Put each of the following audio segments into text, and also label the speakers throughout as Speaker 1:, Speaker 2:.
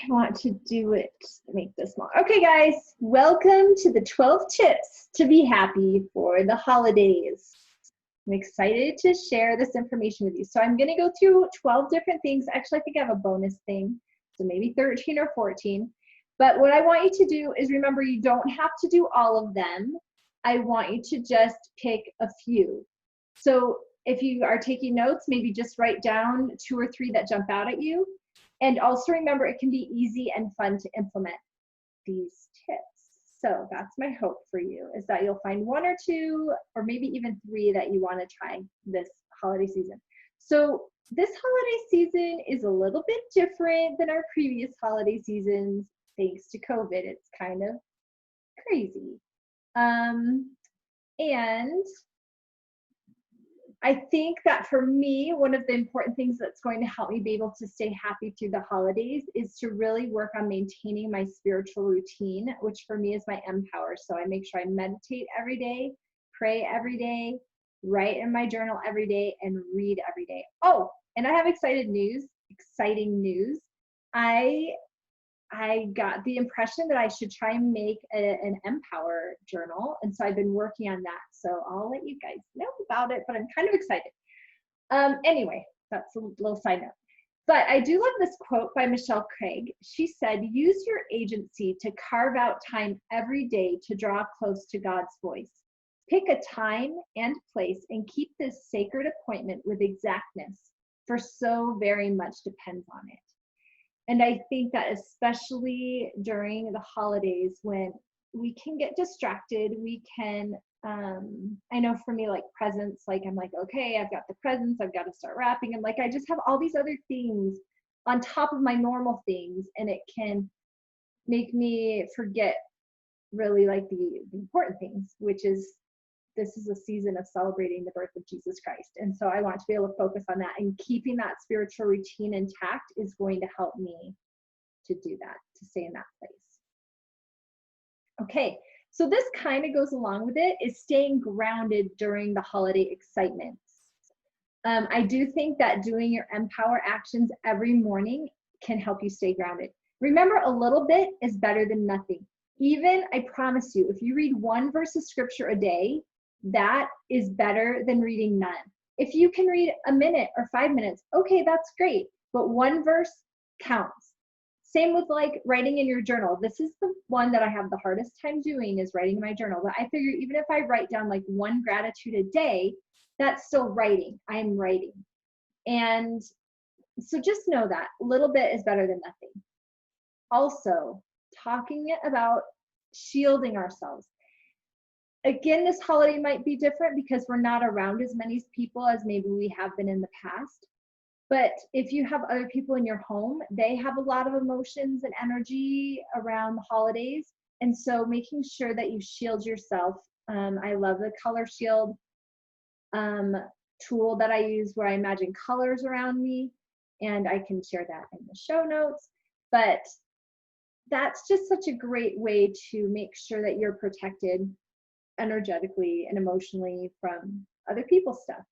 Speaker 1: I want to do it, make this small. Okay, guys, welcome to the 12 tips to be happy for the holidays. I'm excited to share this information with you. So I'm going to go through 12 different things. Actually, I think I have a bonus thing, so maybe 13 or 14. But what I want you to do is remember, you don't have to do all of them. I want you to just pick a few. So if you are taking notes, maybe just write down 2 or 3 that jump out at you. And also remember, it can be easy and fun to implement these tips. So that's my hope for you, is that you'll find 1 or 2 or maybe even 3 that you want to try this holiday season. So this holiday season is a little bit different than our previous holiday seasons thanks to COVID. It's kind of crazy. And I think that for me, one of the important things that's going to help me be able to stay happy through the holidays is to really work on maintaining my spiritual routine, which for me is my empower. So I make sure I meditate every day, pray every day, write in my journal every day, and read every day. Oh, and I have exciting news. I got the impression that I should try and make an empower journal. And so I've been working on that. So I'll let you guys know about it, but I'm kind of excited. Anyway, that's a little side note. But I do love this quote by Michelle Craig. She said, "Use your agency to carve out time every day to draw close to God's voice. Pick a time and place and keep this sacred appointment with exactness, for so very much depends on it." And I think that especially during the holidays, when we can get distracted, we can, I know for me, like presents, like I'm like, okay, I've got the presents, I've got to start wrapping. And like, I just have all these other things on top of my normal things. And it can make me forget really like the important things, which is, this is a season of celebrating the birth of Jesus Christ. And so I want to be able to focus on that, and keeping that spiritual routine intact is going to help me to do that, to stay in that place. Okay, so this kind of goes along with it, is staying grounded during the holiday excitements. I do think that doing your empower actions every morning can help you stay grounded. Remember, a little bit is better than nothing. Even, I promise you, if you read 1 verse of scripture a day, that is better than reading none. If you can read a minute or 5 minutes, okay, that's great. But 1 verse counts. Same with like writing in your journal. This is the one that I have the hardest time doing, is writing in my journal. But I figure even if I write down like 1 gratitude a day, that's still writing. I'm writing. And so just know that a little bit is better than nothing. Also, talking about shielding ourselves. Again, this holiday might be different because we're not around as many people as maybe we have been in the past. But if you have other people in your home, they have a lot of emotions and energy around the holidays. And so making sure that you shield yourself. I love the color shield tool that I use, where I imagine colors around me, and I can share that in the show notes. But that's just such a great way to make sure that you're protected energetically and emotionally from other people's stuff.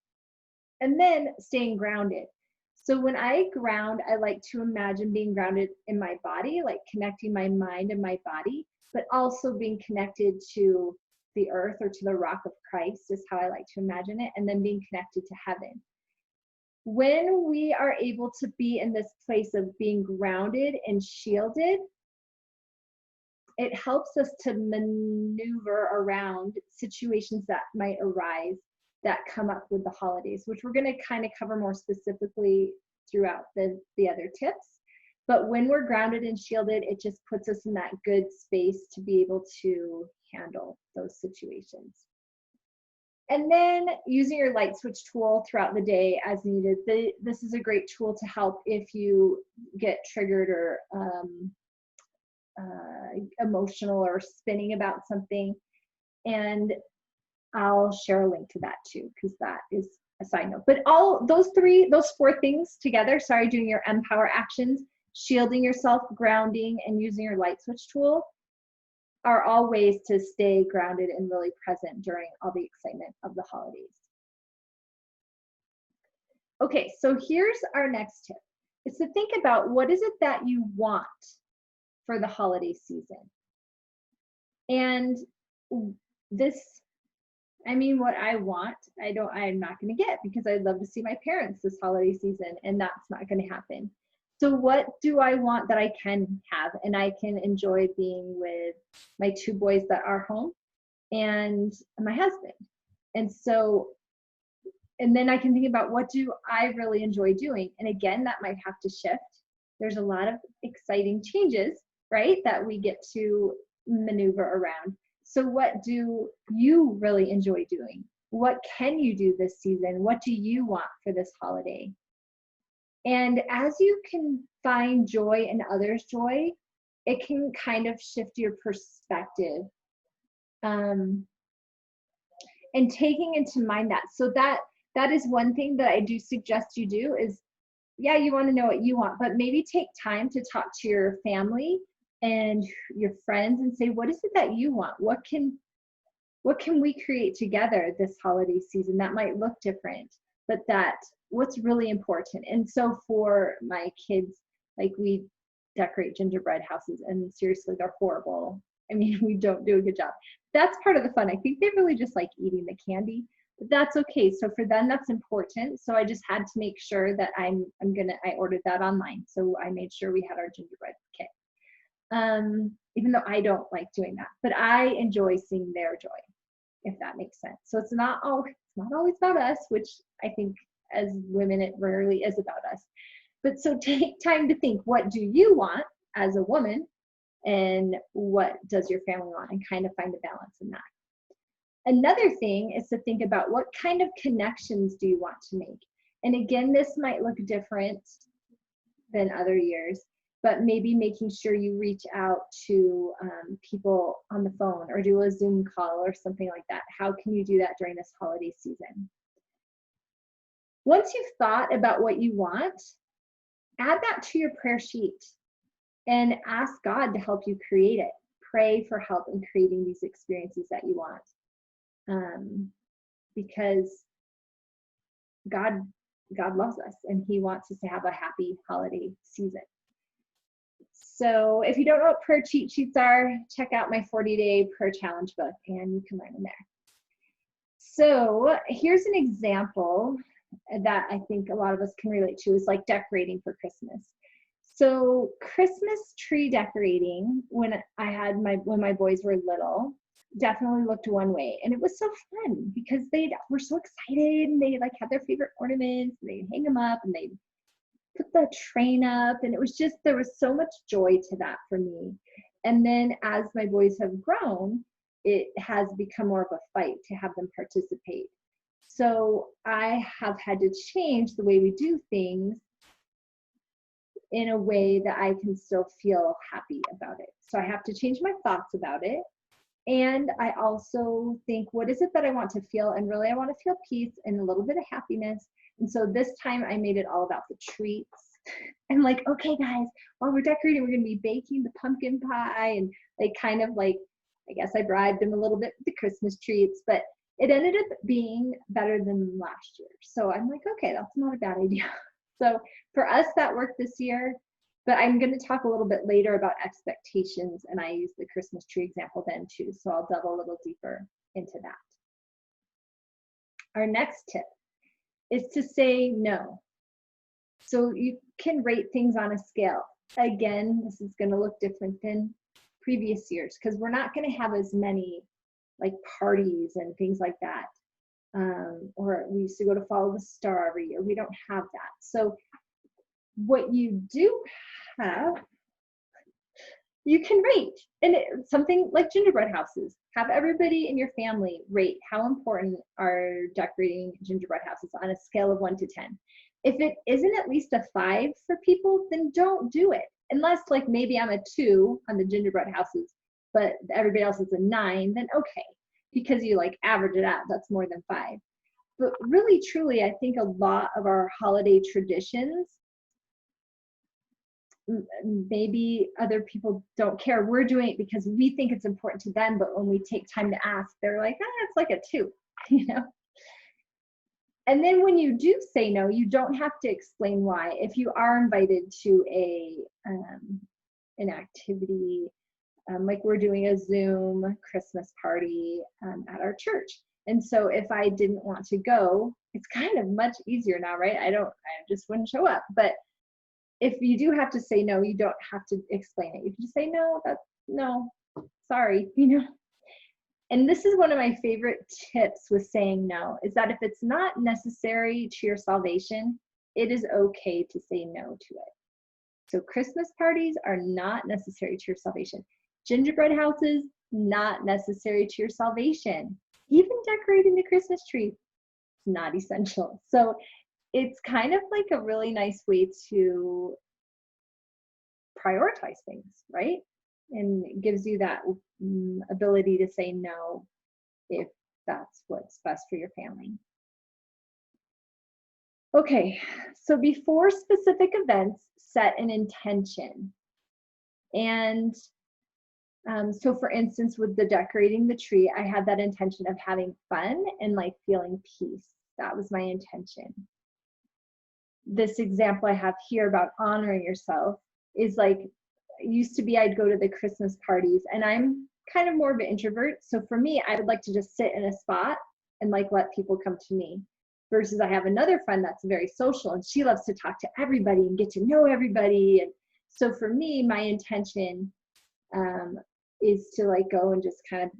Speaker 1: And then staying grounded. So when I ground, I like to imagine being grounded in my body, like connecting my mind and my body, but also being connected to the earth or to the rock of Christ is how I like to imagine it, and then being connected to heaven. When we are able to be in this place of being grounded and shielded, it helps us to maneuver around situations that might arise that come up with the holidays, which we're going to kind of cover more specifically throughout the other tips. But when we're grounded and shielded, it just puts us in that good space to be able to handle those situations. And then using your light switch tool throughout the day as needed. This is a great tool to help if you get triggered or emotional or spinning about something. And I'll share a link to that too, because that is a side note. But all those 4 things together, doing your empower actions, shielding yourself, grounding, and using your light switch tool, are all ways to stay grounded and really present during all the excitement of the holidays. Okay, so here's our next tip. Is to think about, what is it that you want for the holiday season. And this, I mean, what I want, I'm not going to get, because I'd love to see my parents this holiday season, and that's not going to happen. So what do I want that I can have? And I can enjoy being with my 2 boys that are home and my husband. And so, and then I can think about, what do I really enjoy doing? And again, that might have to shift. There's a lot of exciting changes, right, that we get to maneuver around. So what do you really enjoy doing? What can you do this season? What do you want for this holiday? And as you can find joy in others' joy, it can kind of shift your perspective. And taking into mind that. So that is one thing that I do suggest you do is, yeah, you want to know what you want, but maybe take time to talk to your family and your friends and say, what is it that you want? What can we create together this holiday season that might look different, but what's really important? And so for my kids, like, we decorate gingerbread houses, and seriously, they're horrible. I mean, we don't do a good job. That's part of the fun. I think they really just like eating the candy, but that's okay. So for them, that's important. So I just had to make sure that I ordered that online. So I made sure we had our gingerbread kit. Even though I don't like doing that, but I enjoy seeing their joy, if that makes sense. So it's not always about us, which I think as women, it rarely is about us. But so take time to think, what do you want as a woman? And what does your family want? And kind of find a balance in that. Another thing is to think about, what kind of connections do you want to make? And again, this might look different than other years, but maybe making sure you reach out to people on the phone or do a Zoom call or something like that. How can you do that during this holiday season? Once you've thought about what you want, add that to your prayer sheet and ask God to help you create it. Pray for help in creating these experiences that you want. Because God loves us, and He wants us to have a happy holiday season. So if you don't know what prayer cheat sheets are, check out my 40-day prayer challenge book, and you can learn them there. So here's an example that I think a lot of us can relate to, is like decorating for Christmas. So Christmas tree decorating, when my boys were little, definitely looked one way, and it was so fun because they were so excited, and they like had their favorite ornaments, and they'd hang them up, and they'd put the train up, and it was just, there was so much joy to that for me. And then as my boys have grown, it has become more of a fight to have them participate. So I have had to change the way we do things in a way that I can still feel happy about it. So I have to change my thoughts about it. And I also think, what is it that I want to feel? And really, I want to feel peace and a little bit of happiness. And so this time I made it all about the treats. I'm like, okay, guys, while we're decorating, we're going to be baking the pumpkin pie. And like, kind of like, I guess I bribed them a little bit with the Christmas treats, but it ended up being better than last year. So I'm like, okay, that's not a bad idea. So for us, that worked this year. But I'm going to talk a little bit later about expectations, and I use the Christmas tree example then too, so I'll delve a little deeper into that. Our next tip is to say no. So you can rate things on a scale. Again, this is going to look different than previous years because we're not going to have as many like parties and things like that. Or we used to go to Follow the Star every year. We don't have that. So what you do have, you can rate. And something like gingerbread houses. Have everybody in your family rate how important are decorating gingerbread houses on a scale of 1 to 10. If it isn't at least a 5 for people, then don't do it. Unless like maybe I'm a 2 on the gingerbread houses, but everybody else is a 9, then okay. Because you like average it out, that's more than 5. But really, truly, I think a lot of our holiday traditions, maybe other people don't care. We're doing it because we think it's important to them, but when we take time to ask, they're like, it's like a 2, you know? And then when you do say no, you don't have to explain why. If you are invited to an activity. Like we're doing a Zoom Christmas party at our church. And so if I didn't want to go, it's kind of much easier now, right? I just wouldn't show up. But if you do have to say no, you don't have to explain it. You can just say, no, sorry, And this is one of my favorite tips with saying no, is that if it's not necessary to your salvation, it is okay to say no to it. So Christmas parties are not necessary to your salvation. Gingerbread houses, not necessary to your salvation. Even decorating the Christmas tree, not essential. So it's kind of like a really nice way to prioritize things, right? And it gives you that ability to say no if that's what's best for your family. Okay, so before specific events, set an intention. And so for instance, with the decorating the tree, I had that intention of having fun and like feeling peace. That was my intention. This example I have here about honoring yourself is like, used to be I'd go to the Christmas parties, and I'm kind of more of an introvert. So for me, I would like to just sit in a spot and like let people come to me. Versus I have another friend that's very social and she loves to talk to everybody and get to know everybody. And so for me, my intention is to like go and just kind of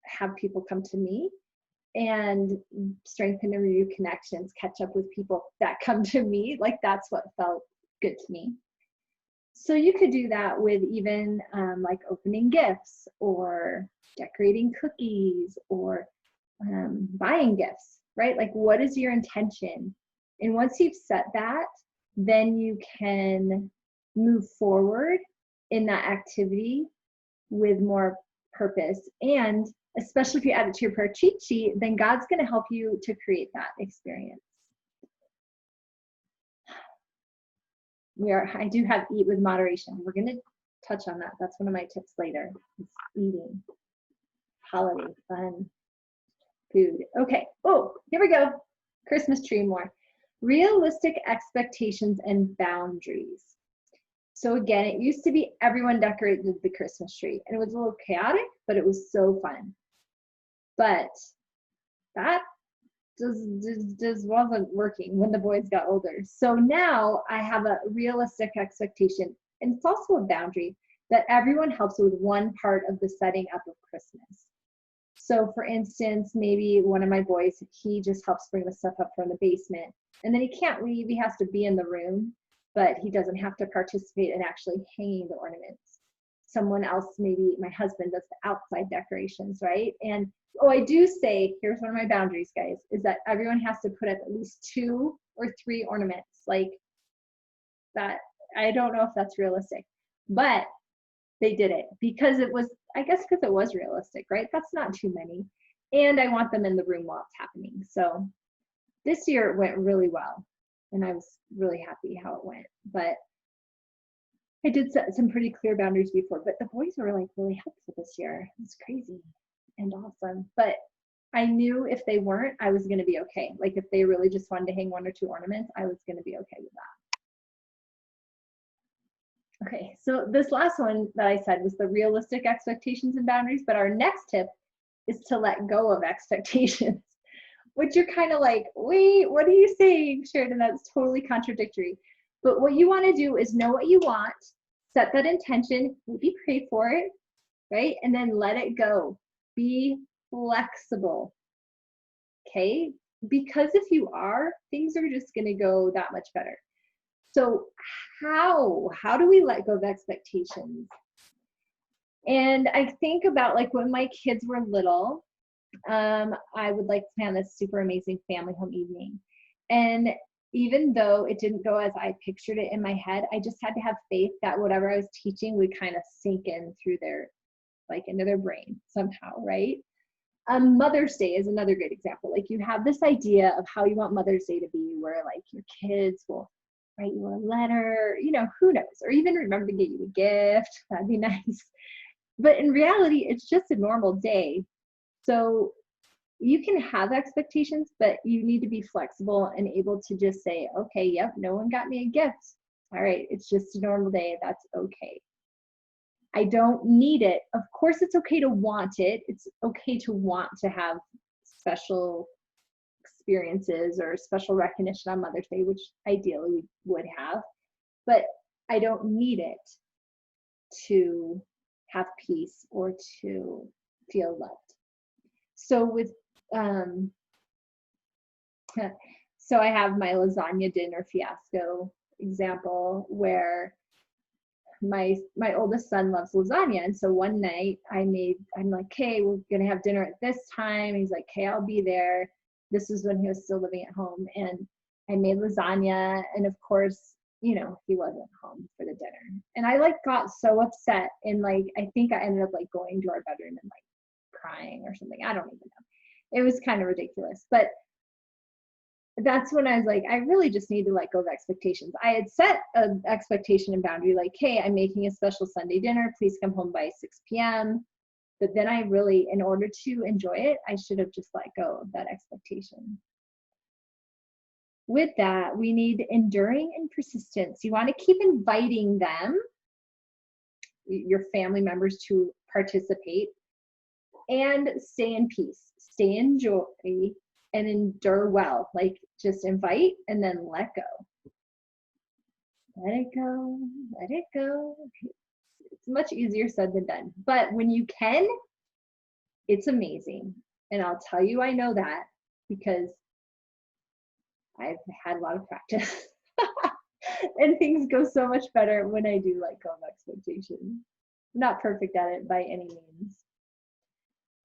Speaker 1: have people come to me and strengthen and renew connections, catch up with people that come to me. Like that's what felt good to me. So you could do that with even like opening gifts or decorating cookies or buying gifts, right? Like what is your intention? And once you've set that, then you can move forward in that activity with more purpose. And especially if you add it to your prayer cheat sheet, then God's going to help you to create that experience. I do have eat with moderation. We're going to touch on that. That's one of my tips later. It's eating. Holiday fun food. Okay. Oh, here we go. Christmas tree more. Realistic expectations and boundaries. So again, it used to be everyone decorated the Christmas tree, and it was a little chaotic, but it was so fun. But that just wasn't working when the boys got older. So now I have a realistic expectation, and it's also a boundary that everyone helps with one part of the setting up of Christmas. So for instance, maybe one of my boys, he just helps bring the stuff up from the basement, and then he can't leave. He has to be in the room, but he doesn't have to participate in actually hanging the ornaments. Someone else, maybe my husband, does the outside decorations, right? And I do say, here's one of my boundaries, guys, is that everyone has to put up at least 2 or 3 ornaments. Like that, I don't know if that's realistic, but they did it because it was, I guess because it was realistic, right? That's not too many. And I want them in the room while it's happening. So this year it went really well, and I was really happy how it went. But I did set some pretty clear boundaries before, but the boys were like really helpful this year. It's crazy and awesome. But I knew if they weren't, I was going to be okay. Like if they really just wanted to hang 1 or 2 ornaments, I was going to be okay with that. Okay, so this last one that I said was the realistic expectations and boundaries, but our next tip is to let go of expectations, which you're kind of like, wait, what are you saying, Sheridan? That's totally contradictory. But what you want to do is know what you want, set that intention, maybe pray for it, right? And then let it go. Be flexible, okay? Because if you are, things are just going to go that much better. So how do we let go of expectations? And I think about like when my kids were little, I would like to plan this super amazing family home evening. And even though it didn't go as I pictured it in my head, I just had to have faith that whatever I was teaching would kind of sink in through their, like into their brain somehow, right? Mother's Day is another great example. Like you have this idea of how you want Mother's Day to be, where like your kids will write you a letter, who knows, or even remember to get you a gift. That'd be nice. But in reality, it's just a normal day. So you can have expectations, but you need to be flexible and able to just say, okay, yep, no one got me a gift. All right, it's just a normal day. That's okay. I don't need it. Of course, it's okay to want it. It's okay to want to have special experiences or special recognition on Mother's Day, which ideally we would have, but I don't need it to have peace or to feel loved. So with so I have my lasagna dinner fiasco example where my oldest son loves lasagna, and so one night I'm like, okay, we're gonna have dinner at this time. He's like, okay, I'll be there. This is when he was still living at home, and I made lasagna, and of course, you know, he wasn't home for the dinner, and I like got so upset, and like I think I ended up like going to our bedroom and like crying or something. I don't even know. It was kind of ridiculous, but that's when I was like, I really just need to let go of expectations. I had set an expectation and boundary like, hey, I'm making a special Sunday dinner. Please come home by 6 p.m. But then I really, in order to enjoy it, I should have just let go of that expectation. With that, we need enduring and persistence. You want to keep inviting them, your family members, to participate, and stay in peace, stay in joy, and endure well. Like just invite and then let go. Let it go, let it go. It's much easier said than done. But when you can, it's amazing. And I'll tell you, I know that because I've had a lot of practice. And things go so much better when I do let go of expectations. I'm not perfect at it by any means.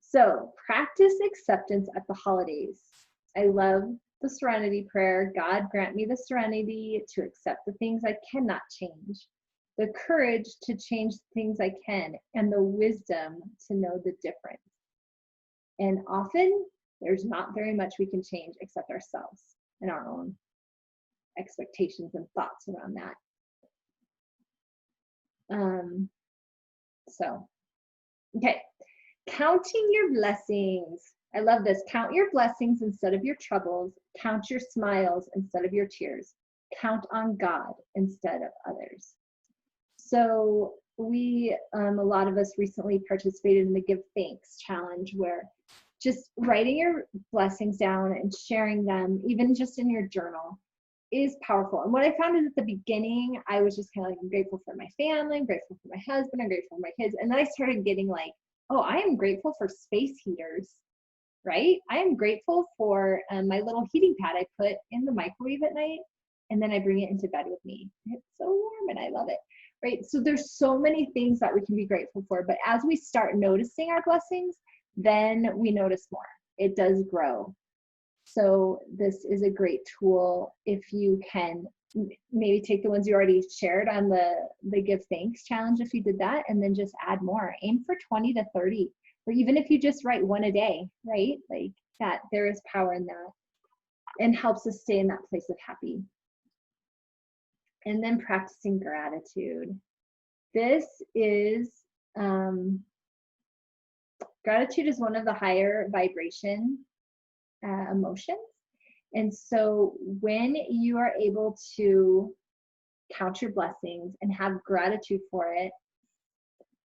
Speaker 1: So practice acceptance at the holidays. I love the serenity prayer. God grant me the serenity to accept the things I cannot change, the courage to change the things I can, and the wisdom to know the difference. And often there's not very much we can change except ourselves and our own expectations and thoughts around that. Okay. Counting your blessings. I love this. Count your blessings instead of your troubles. Count your smiles instead of your tears. Count on God instead of others. So we, a lot of us recently participated in the Give Thanks challenge, where just writing your blessings down and sharing them, even just in your journal, is powerful. And what I found is at the beginning, I was just kind of like, I'm grateful for my family, I'm grateful for my husband, I'm grateful for my kids. And then I started getting like, oh, I am grateful for space heaters, right? I am grateful for my little heating pad I put in the microwave at night, and then I bring it into bed with me. It's so warm and I love it, right? So there's so many things that we can be grateful for, but as we start noticing our blessings, then we notice more. It does grow. So this is a great tool if you can maybe take the ones you already shared on the Give Thanks challenge, if you did that, and then just add more. Aim for 20 to 30, or even if you just write one a day, right? Like that, there is power in that, and helps us stay in that place of happy. And then practicing gratitude. This is, gratitude is one of the higher vibration emotions. And so when you are able to count your blessings and have gratitude for it,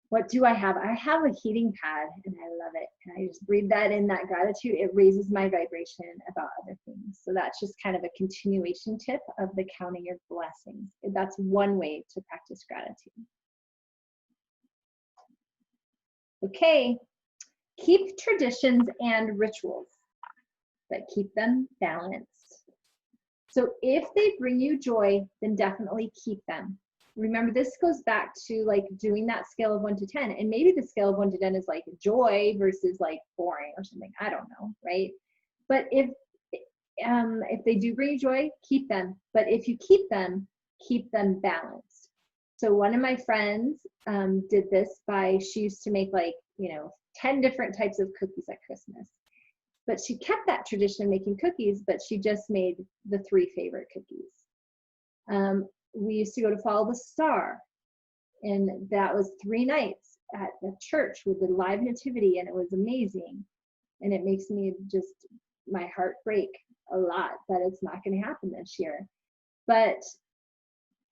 Speaker 1: what do I have? I have a heating pad and I love it. And I just breathe that in, that gratitude. It raises my vibration about other things. So that's just kind of a continuation tip of the counting your blessings. That's one way to practice gratitude. Okay, keep traditions and rituals, but keep them balanced. So if they bring you joy, then definitely keep them. Remember, this goes back to like doing that scale of 1 to 10, and maybe the scale of 1 to 10 is like joy versus like boring or something. I don't know, right? But if they do bring you joy, keep them. But if you keep them balanced. So one of my friends did this by, she used to make like, 10 different types of cookies at Christmas. But she kept that tradition of making cookies, but she just made the 3 favorite cookies. We used to go to Follow the Star, and that was 3 nights at the church with the live nativity, and it was amazing. And it makes me just, my heart break a lot that it's not going to happen this year. But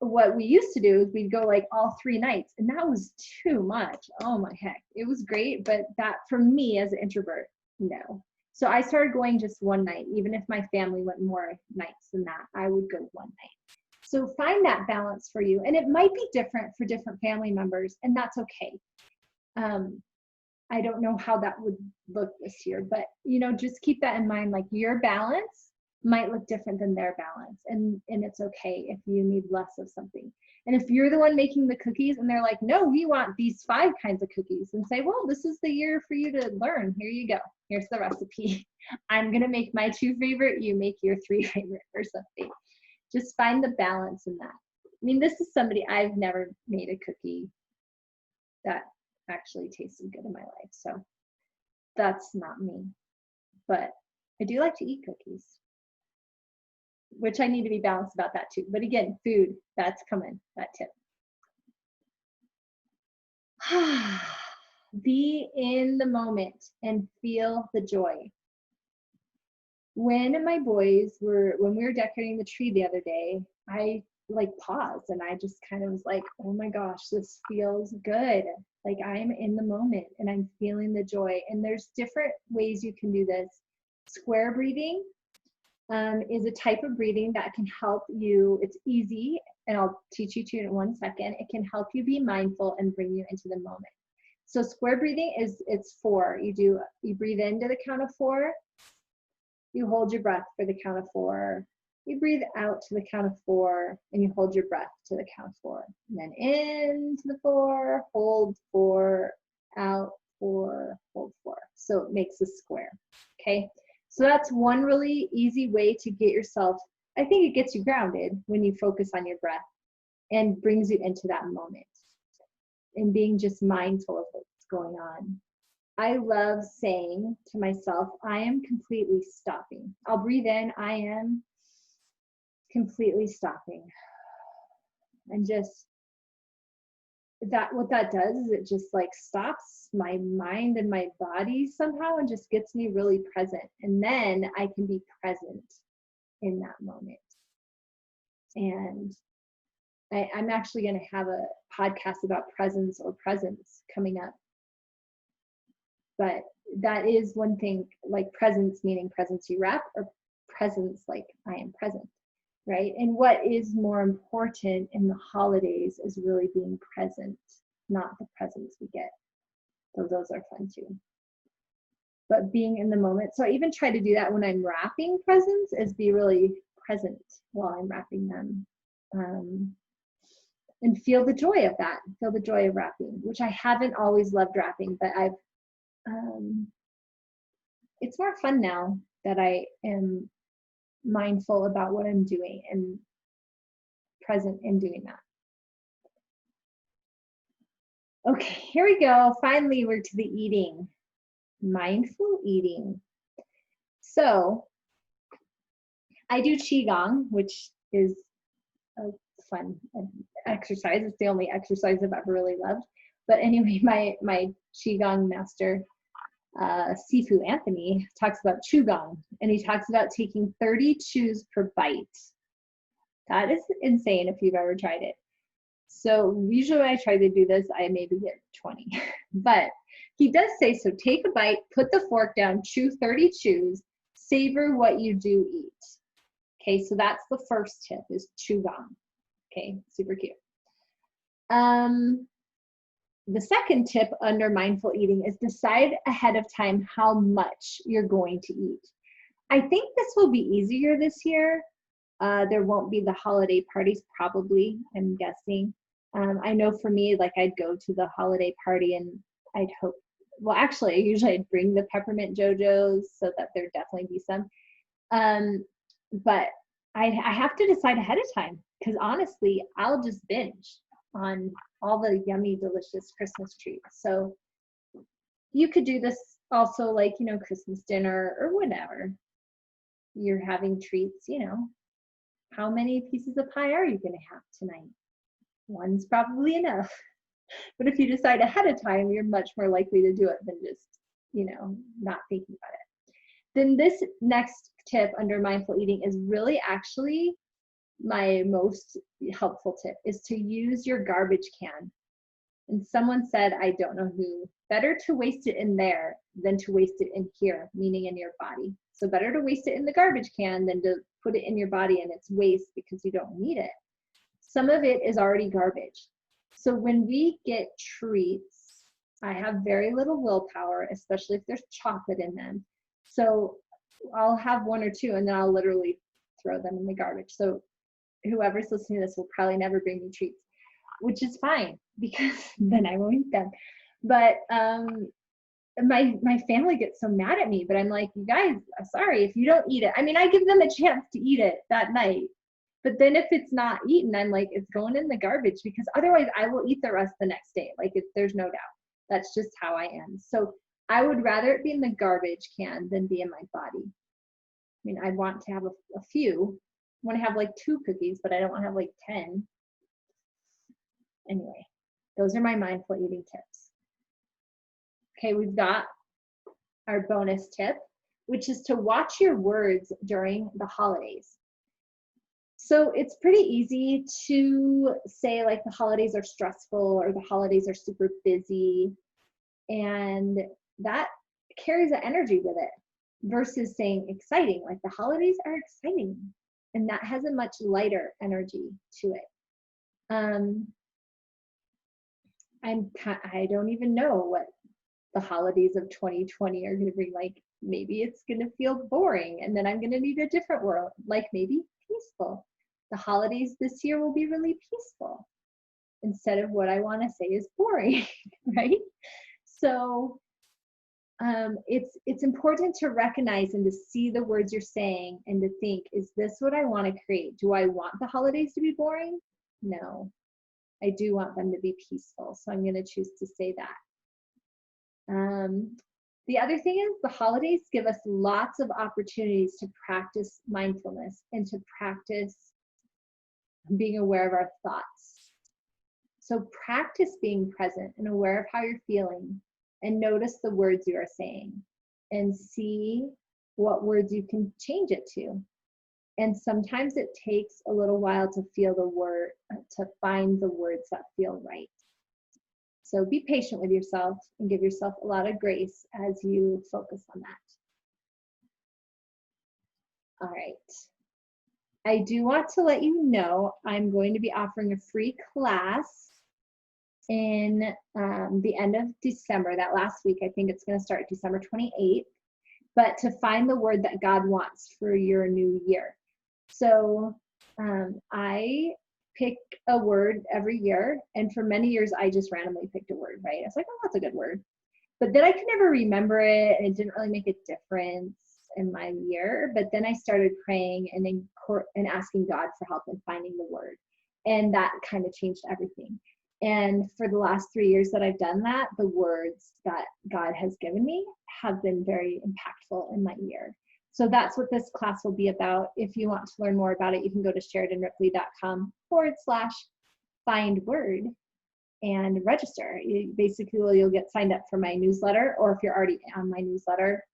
Speaker 1: what we used to do is we'd go like all 3 nights, and that was too much. Oh my heck. It was great, but that for me as an introvert, no. So I started going just one night. Even if my family went more nights than that, I would go one night. So find that balance for you. And it might be different for different family members, and that's okay. I don't know how that would look this year, but just keep that in mind. Like your balance might look different than their balance, and it's okay if you need less of something. And if you're the one making the cookies and they're like, no, we want these 5 kinds of cookies, and say, well, this is the year for you to learn. Here you go. Here's the recipe. I'm going to make my 2 favorite. You make your 3 favorite or something. Just find the balance in that. I mean, this is somebody, I've never made a cookie that actually tasted good in my life. So that's not me, but I do like to eat cookies, which I need to be balanced about that too. But again, food, that's coming, that tip. Be in the moment and feel the joy. When my boys when we were decorating the tree the other day, I like paused and I just kind of was like, oh my gosh, this feels good. Like I'm in the moment and I'm feeling the joy. And there's different ways you can do this. Square breathing is a type of breathing that can help you. It's easy, and I'll teach you to in 1 second. It can help you be mindful and bring you into the moment. So square breathing it's 4. You breathe into the count of 4. You hold your breath for the count of 4. You breathe out to the count of 4, and you hold your breath to the count of 4. And then into the 4, hold 4, out 4, hold 4. So it makes a square, okay? So that's one really easy way to get yourself, I think it gets you grounded when you focus on your breath and brings you into that moment and being just mindful of what's going on. I love saying to myself, I am completely stopping. I'll breathe in, I am completely stopping. And just what that does is it just like stops my mind and my body somehow and just gets me really present. And then I can be present in that moment. And I'm actually going to have a podcast about presence or presence coming up. But that is one thing, like presence meaning presence you wrap, or presence like I am present, right? And what is more important in the holidays is really being present, not the presents we get. So those are fun too. But being in the moment. So I even try to do that when I'm wrapping presents, is be really present while I'm wrapping them. And feel the joy of that, feel the joy of wrapping, which I haven't always loved wrapping, but it's more fun now that I am mindful about what I'm doing and present in doing that. Okay, here we go. Finally, we're to the eating. Mindful eating. So I do Qigong, which is a fun exercise. It's the only exercise I've ever really loved. But anyway, my Qigong master, Sifu Anthony, talks about Qigong, and he talks about taking 30 chews per bite. That is insane if you've ever tried it. So usually when I try to do this, I maybe get 20. But he does say, so take a bite, put the fork down, chew 30 chews, savor what you do eat. Okay, so that's the first tip, is Qigong. Okay, super cute. The second tip under mindful eating is decide ahead of time how much you're going to eat. I think this will be easier this year. There won't be the holiday parties, probably, I'm guessing. I know for me, like I'd go to the holiday party and I'd hope, well, actually, usually I'd bring the peppermint JoJo's so that there'd definitely be some. But I have to decide ahead of time, because honestly, I'll just binge on all the yummy, delicious Christmas treats. So you could do this also, like, Christmas dinner or whatever. You're having treats, how many pieces of pie are you going to have tonight? One's probably enough. But if you decide ahead of time, you're much more likely to do it than just, not thinking about it. Then this next tip under mindful eating is really actually my most helpful tip is to use your garbage can. And someone said, I don't know who, better to waste it in there than to waste it in here, meaning in your body. So better to waste it in the garbage can than to put it in your body and it's waste because you don't need it. Some of it is already garbage. So when we get treats, I have very little willpower, especially if there's chocolate in them. So I'll have one or two and then I'll literally throw them in the garbage. So whoever's listening to this will probably never bring me treats, which is fine because then I won't eat them. But my family gets so mad at me, but I'm like, you guys, sorry if you don't eat it. I mean, I give them a chance to eat it that night. But then if it's not eaten, I'm like, it's going in the garbage because otherwise I will eat the rest the next day. Like there's no doubt. That's just how I am. So I would rather it be in the garbage can than be in my body. I mean, I want to have a few. I want to have like 2 cookies, but I don't want to have like 10. Anyway, those are my mindful eating tips. Okay, we've got our bonus tip, which is to watch your words during the holidays. So it's pretty easy to say like the holidays are stressful or the holidays are super busy, and that carries an energy with it versus saying exciting, like the holidays are exciting, and that has a much lighter energy to it. I don't even know what the holidays of 2020 are going to bring. Like maybe it's going to feel boring and then I'm going to need a different world, like maybe peaceful. The holidays this year will be really peaceful instead of what I want to say is boring, right? So it's important to recognize and to see the words you're saying and to think, is this what I want to create? Do I want the holidays to be boring? No, I do want them to be peaceful. So I'm going to choose to say that. The other thing is the holidays give us lots of opportunities to practice mindfulness and to practice being aware of our thoughts. So practice being present and aware of how you're feeling and notice the words you are saying and see what words you can change it to. And sometimes it takes a little while to feel the word, to find the words that feel right. So be patient with yourself and give yourself a lot of grace as you focus on that. All right. I do want to let you know I'm going to be offering a free class in the end of December, that last week. I think it's going to start December 28th, but to find the word that God wants for your new year. So I pick a word every year, and for many years I just randomly picked a word, right? I was like, oh, that's a good word. But then I could never remember it, and it didn't really make a difference in my year. But then I started praying and asking God for help in finding the word, and that kind of changed everything. And for the last 3 years that I've done that, the words that God has given me have been very impactful in my year. So that's what this class will be about. If you want to learn more about it, you can go to SheridanRipley.com/find word and register. You'll get signed up for my newsletter, or if you're already on my newsletter,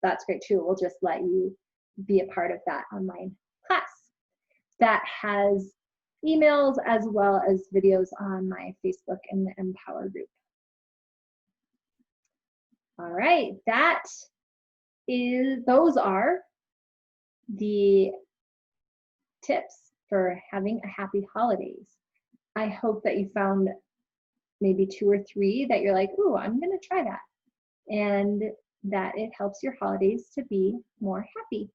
Speaker 1: that's great too. We'll just let you be a part of that online class that has emails as well as videos on my Facebook and the Empower group. All right, those are the tips for having a happy holidays. I hope that you found maybe 2 or 3 that you're like, ooh, I'm going to try that. And that it helps your holidays to be more happy.